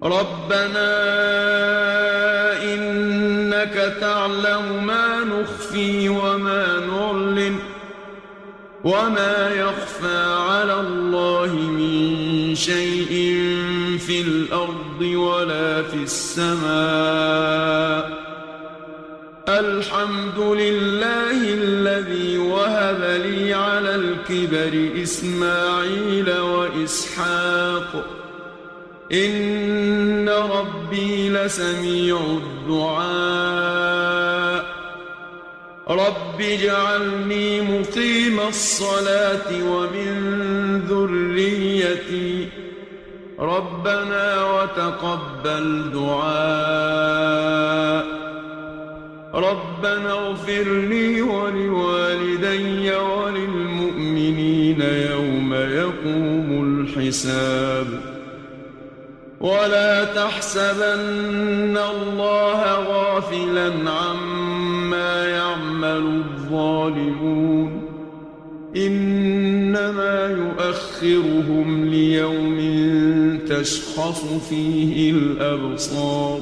ربنا إنك تعلم ما نخفي وما نعلن وما يخفى على الله من شيء في الأرض ولا في السماء. الحمد لله الذي وهب لي على الكبر إسماعيل وإسحاق إن ربي لسميع الدعاء. رب اجعلني مقيم الصلاة ومن ذريتي ربنا وتقبل دعاء. ربنا اغفر لي ولوالدي وللمؤمنين يوم يقوم الحساب. ولا تحسبن الله غافلا عما يعمل الظالمون إنما يؤخرهم ليوم تشخص فيه الأبصار.